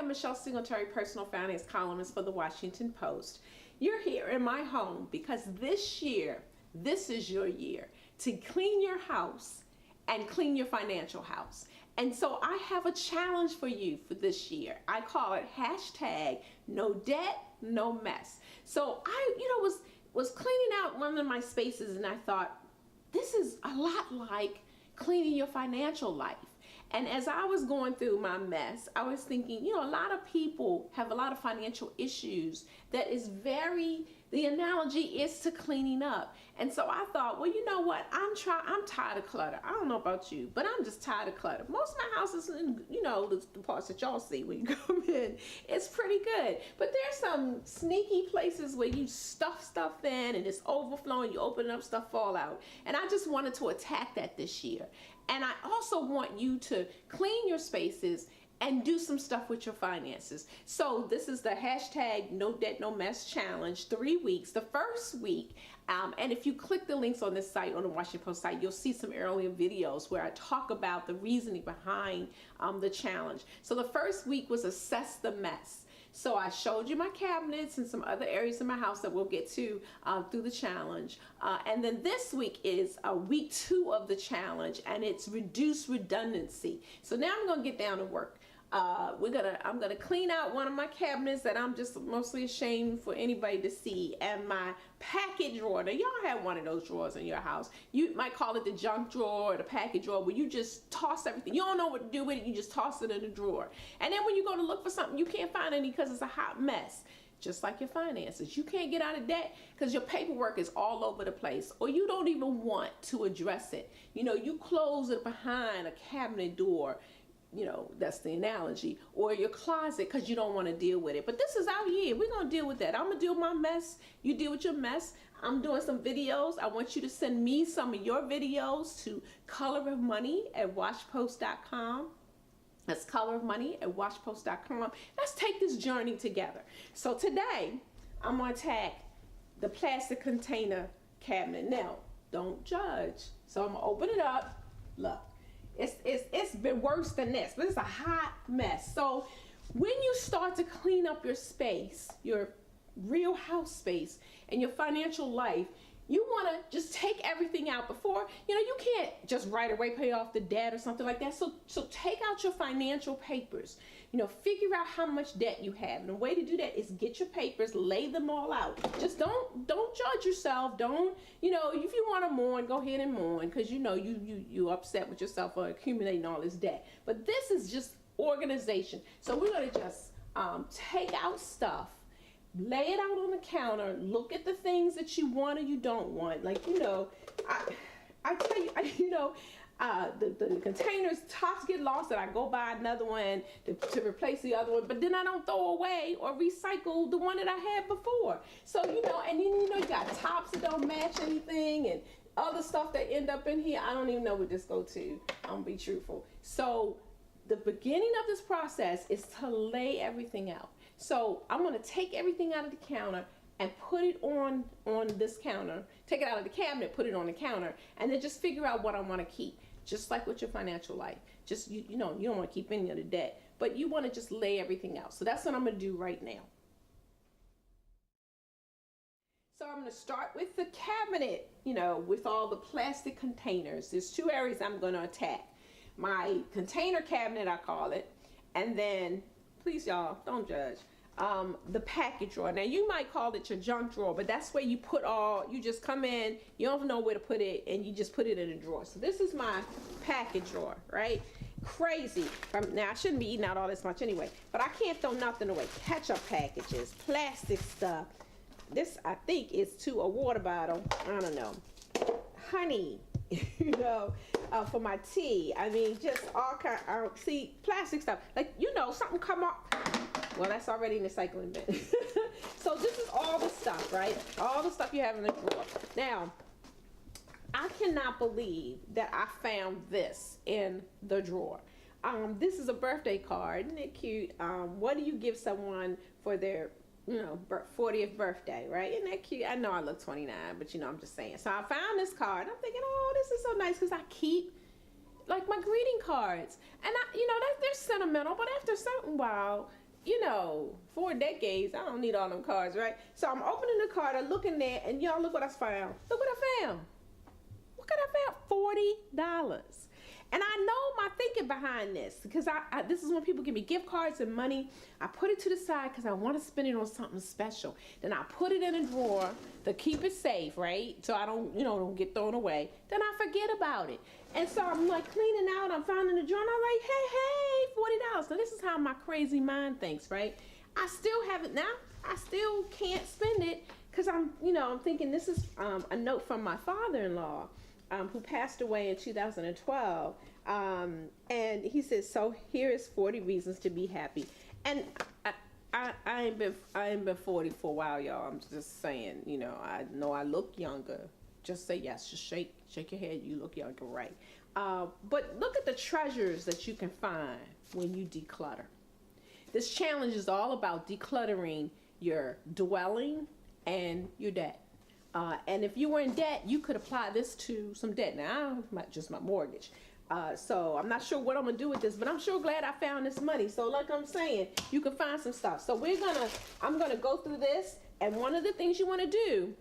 I'm Michelle Singletary, personal finance columnist for the Washington Post. You're here in my home because this year, this is your year to clean your house and clean your financial house. And so I have a challenge for you for this year. I call it hashtag no debt, no mess. So I, was cleaning out one of my spaces and I thought, this is a lot like cleaning your financial life. And as I was going through my mess, I was thinking, a lot of people have a lot of financial issues that is the analogy is to cleaning up. And so I thought, well, you know what? I'm tired of clutter. I don't know about you, but I'm just tired of clutter. Most of my houses, the parts that y'all see when you come in, it's pretty good. But there's some sneaky places where you stuff stuff in and it's overflowing, you open it up, stuff fall out. And I just wanted to attack that this year. And I also want you to clean your spaces and do some stuff with your finances. So this is the hashtag no debt, no mess challenge, 3 weeks. The first week, and if you click the links on this site, on the Washington Post site, you'll see some earlier videos where I talk about the reasoning behind the challenge. So the first week was assess the mess. So I showed you my cabinets and some other areas in my house that we'll get to through the challenge. And then this week is week 2 of the challenge, and it's reduce redundancy. So now I'm gonna get down to work. I'm gonna clean out one of my cabinets that I'm just mostly ashamed for anybody to see, and my packet drawer. Now y'all have one of those drawers in your house. You might call it the junk drawer or the packet drawer, where you just toss everything. You don't know what to do with it, you just toss it in the drawer. And then when you go to look for something, you can't find any because it's a hot mess. Just like your finances, you can't get out of debt because your paperwork is all over the place, or you don't even want to address it. You close it behind a cabinet door. That's the analogy, or your closet, because you don't want to deal with it. But this is our year. We're going to deal with that. I'm going to deal with my mess. You deal with your mess. I'm doing some videos. I want you to send me some of your videos to colorofmoney@washpost.com. That's colorofmoney@washpost.com. Let's take this journey together. So today, I'm going to attack the plastic container cabinet. Now, don't judge. So I'm going to open it up. Look. It's been worse than this, but it's a hot mess. So when you start to clean up your space, your real house space, and your financial life, you want to just take everything out before, you can't just right away pay off the debt or something like that. So take out your financial papers, figure out how much debt you have. And the way to do that is get your papers, lay them all out. Just don't judge yourself. Don't, if you want to mourn, go ahead and mourn, because you upset with yourself for accumulating all this debt. But this is just organization. So we're going to just take out stuff. Lay it out on the counter. Look at the things that you want or you don't want. Like, I tell you, the containers, tops get lost, and I go buy another one to replace the other one. But then I don't throw away or recycle the one that I had before. So, and you got tops that don't match anything and other stuff that end up in here. I don't even know where this go to. I'm gonna be truthful. So the beginning of this process is to lay everything out. So I'm going to take everything out of the counter and put it on this counter. Take it out of the cabinet, put it on the counter, and then just figure out what I want to keep. Just like with your financial life. Just, you don't want to keep any of the debt, but you want to just lay everything out. So that's what I'm going to do right now. So I'm going to start with the cabinet, with all the plastic containers. There's 2 areas I'm going to attack. My container cabinet, I call it, and then, please y'all, don't judge, the packet drawer. Now you might call it your junk drawer, but that's where you put you just come in, you don't know where to put it, and you just put it in a drawer. So this is my packet drawer, right? Crazy. Now I shouldn't be eating out all this much anyway, but I can't throw nothing away. Ketchup packages, plastic stuff. This, I think, is to a water bottle. I don't know. Honey. For my tea. I mean, just all kind. See, plastic stuff. Like, something come up. Well, that's already in the recycling bin. So this is all the stuff, right? All the stuff you have in the drawer. Now, I cannot believe that I found this in the drawer. This is a birthday card. Isn't it cute? What do you give someone for their 40th birthday, right? Isn't that cute? I know I look 29, but I'm just saying. So I found this card. I'm thinking, oh, this is so nice, because I keep like my greeting cards, and they're sentimental, but after a certain while, 4 decades. I don't need all them cards, right? So I'm opening the card, I look in there, and y'all look what I found. Look what I found. Look what I found. $40. And I know my thinking behind this, because this is when people give me gift cards and money. I put it to the side because I want to spend it on something special. Then I put it in a drawer to keep it safe, right? So I don't get thrown away. Then I forget about it. And so I'm like cleaning out, I'm finding the drawer, and I'm like, hey, $40. Now this is how my crazy mind thinks, right? I still have it now. I still can't spend it because I'm thinking this is a note from my father-in-law. Who passed away in 2012, and he says, so here is 40 reasons to be happy. And I ain't been 40 for a while, y'all. I'm just saying, I know I look younger. Just say yes. Just shake your head. You look younger, right? But look at the treasures that you can find when you declutter. This challenge is all about decluttering your dwelling and your debt. And if you were in debt, you could apply this to some debt. Now, just my mortgage. So I'm not sure what I'm going to do with this, but I'm sure glad I found this money. So like I'm saying, you can find some stuff. So I'm going to go through this. And one of the things you want to do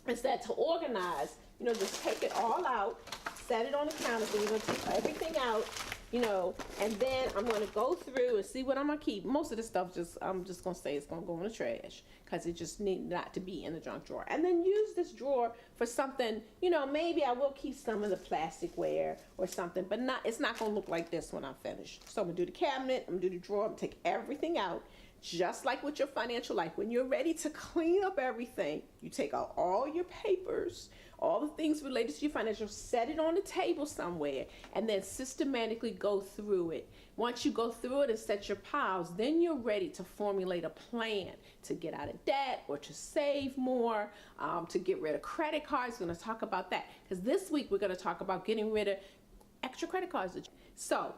is that to organize, just take it all out, set it on the counter. So you're going to take everything out, and then I'm going to go through and see what I'm going to keep. Most of the stuff I'm just going to say it's going to go in the trash because it just needs not to be in the junk drawer. And then use this drawer for something, maybe I will keep some of the plasticware or something, but it's not going to look like this when I'm finished. So I'm going to do the cabinet, I'm going to do the drawer, I'm going to take everything out. Just like with your financial life, when you're ready to clean up everything, you take out all your papers, all the things related to your financial, set it on the table somewhere, and then systematically go through it. Once you go through it and set your piles, then you're ready to formulate a plan to get out of debt or to save more, to get rid of credit cards. We're going to talk about that because this week we're going to talk about getting rid of extra credit cards. So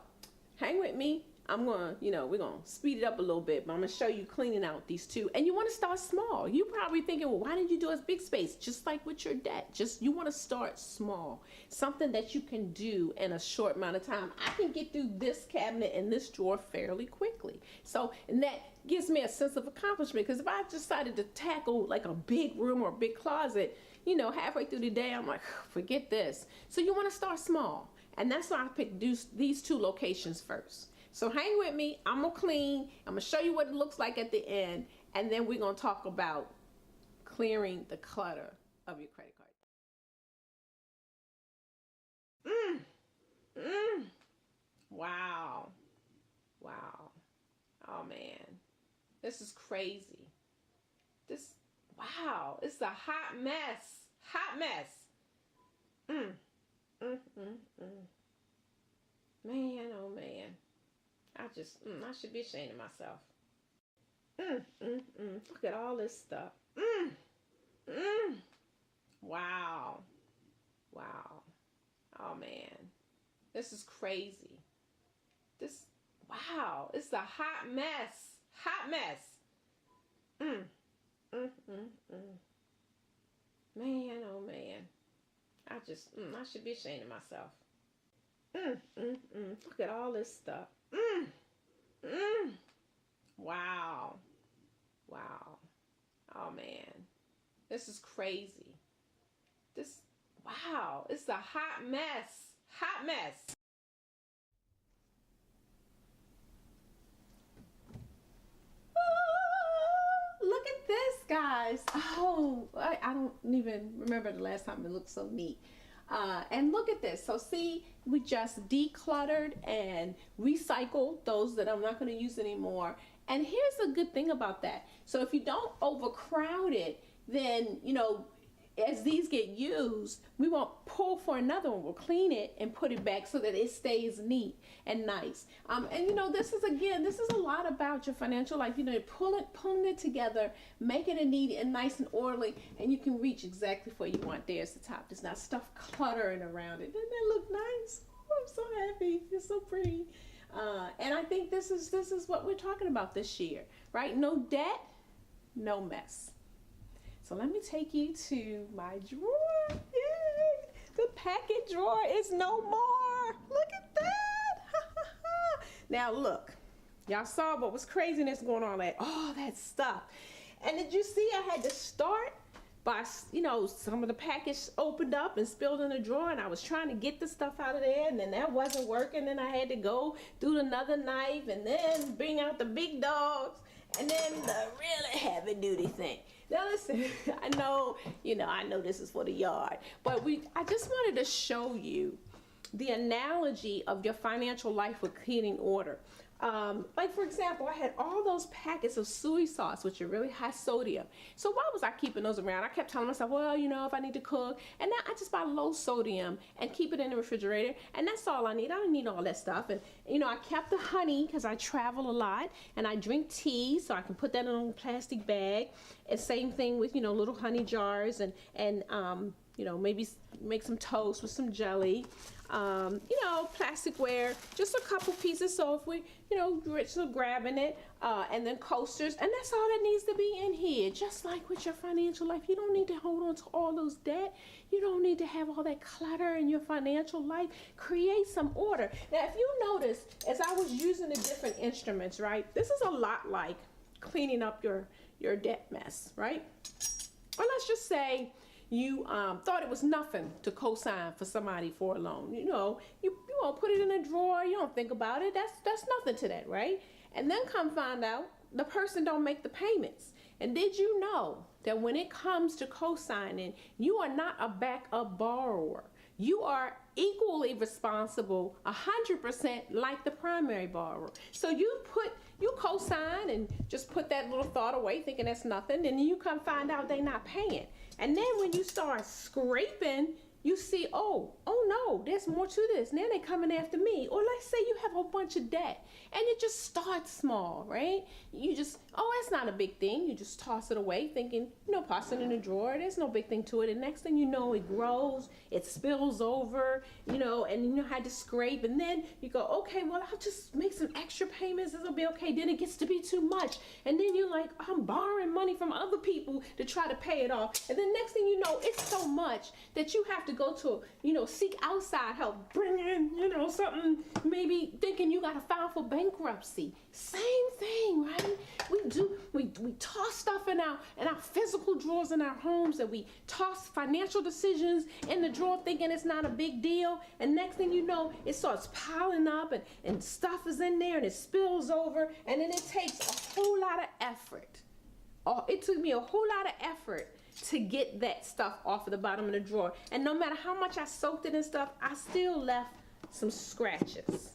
hang with me. we're going to speed it up a little bit, but I'm going to show you cleaning out these two. And you want to start small. You're probably thinking, well, why didn't you do a big space? Just like with your debt. You want to start small. Something that you can do in a short amount of time. I can get through this cabinet and this drawer fairly quickly. And that gives me a sense of accomplishment, because if I decided to tackle like a big room or a big closet, halfway through the day, I'm like, forget this. So you want to start small. And that's why I picked these two locations first. So hang with me. I'm going to clean. I'm going to show you what it looks like at the end. And then we're going to talk about clearing the clutter of your credit card. Wow. Wow. Oh, man. This is crazy. Wow. It's a hot mess. Hot mess. Man, oh, man. I should be ashamed of myself. Look at all this stuff. Wow. Wow. Oh, man. This is crazy. Wow. It's a hot mess. Hot mess. Man, oh, man. I should be ashamed of myself. Look at all this stuff. Wow. Wow. Oh, man. This is crazy. Wow. It's a hot mess. Hot mess. Look at this, guys. Oh, I don't even remember the last time it looked so neat. And look at this. So see, we just decluttered and recycled those that I'm not going to use anymore. And here's a good thing about that. So if you don't overcrowd it, then, as these get used, we won't pull for another one. We'll clean it and put it back so that it stays neat and nice. And this is a lot about your financial life. Pulling it together, making it neat and nice and orderly, and you can reach exactly where you want. There's the top. There's not stuff cluttering around it. Doesn't that look nice? Oh, I'm so happy. It's so pretty. And I think this is what we're talking about this year, right? No debt, no mess. So let me take you to my drawer. Yay! The packet drawer is no more. Look at that. Now look, Y'all saw what was craziness going on, like all that stuff. And did you see I had to start by, some of the package opened up and spilled in the drawer, and I was trying to get the stuff out of there, and then that wasn't working. Then I had to go do another knife and then bring out the big dogs and then the really heavy duty thing. Now listen, I know this is for the yard, but I just wanted to show you the analogy of your financial life with cleaning order. Like for example, I had all those packets of soy sauce, which are really high sodium. So why was I keeping those around? I kept telling myself, well, if I need to cook, and now I just buy low sodium and keep it in the refrigerator, and that's all I need. I don't need all that stuff. And I kept the honey because I travel a lot, and I drink tea, so I can put that in a plastic bag. And same thing with little honey jars, and maybe make some toast with some jelly. Plasticware, just a couple pieces. So if we, so grabbing it, and then coasters, and that's all that needs to be in here. Just like with your financial life, you don't need to hold on to all those debt. You don't need to have all that clutter in your financial life. Create some order. Now, if you notice, as I was using the different instruments, right, this is a lot like cleaning up your debt mess, right? Or let's just say you thought it was nothing to co-sign for somebody for a loan. You won't put it in a drawer. You don't think about it. That's nothing to that, right? And then come find out the person don't make the payments. And did you know that when it comes to co-signing, you are not a backup borrower? You are equally responsible 100% like the primary borrower. So you co-sign and just put that little thought away thinking that's nothing, and then you come find out they're not paying. And then when you start scraping, you see, oh no, there's more to this. Now they're coming after me. Or let's say you have a bunch of debt and it just starts small, right? You just, it's not a big thing. You just toss it away thinking, toss it in a drawer. There's no big thing to it. And next thing you know, it grows, it spills over, and had to scrape. And then you go, okay, well, I'll just make some extra payments. It'll be okay. Then it gets to be too much. And then you're like, I'm borrowing money from other people to try to pay it off. And then next thing you know, it's so much that you have to go to, seek outside help, bring in, something, maybe thinking you got to file for bankruptcy. Same thing, right? We toss stuff in our physical drawers in our homes, and we toss financial decisions in the drawer thinking it's not a big deal. And next thing you know, it starts piling up and stuff is in there and it spills over. And then it takes a whole lot of effort. It took me a whole lot of effort to get that stuff off of the bottom of the drawer. And no matter how much I soaked it and stuff, I still left some scratches,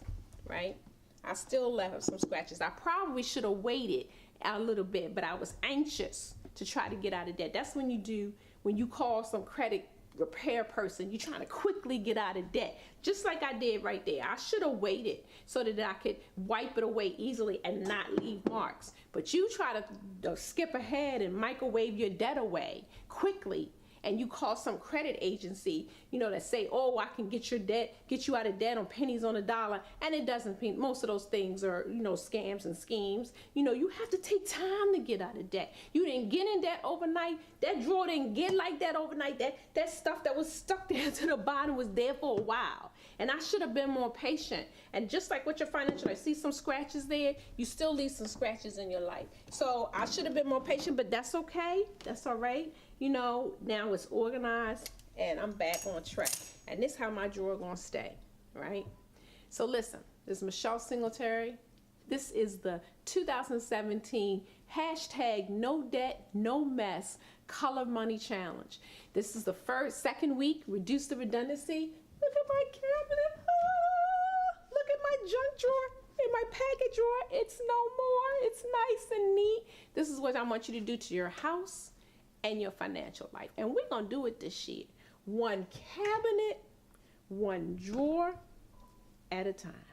right? I still left some scratches. I probably should have waited a little bit, but I was anxious to try to get out of debt. That's when you call some credit repair person, you're trying to quickly get out of debt, just like I did right there. I should have waited so that I could wipe it away easily and not leave marks. But you try to skip ahead and microwave your debt away quickly, and you call some credit agency, that say, I can get you out of debt on pennies on a dollar, and it doesn't. Most of those things are, scams and schemes. You have to take time to get out of debt. You didn't get in debt overnight. That drawer didn't get like that overnight. That stuff that was stuck there to the bottom was there for a while. And I should have been more patient. And just like with your financial life, see some scratches there? You still leave some scratches in your life. So I should have been more patient, but that's okay. That's all right. Now it's organized and I'm back on track. And this is how my drawer gonna stay, right? So listen, this is Michelle Singletary. This is the 2017 #No Debt, No Mess Color Money Challenge. This is the second week, reduce the redundancy. Look at my cabinet. Look at my junk drawer. In my package drawer, it's no more. It's nice and neat. This is what I want you to do to your house and your financial life. And we're going to do it this year. One cabinet, one drawer at a time.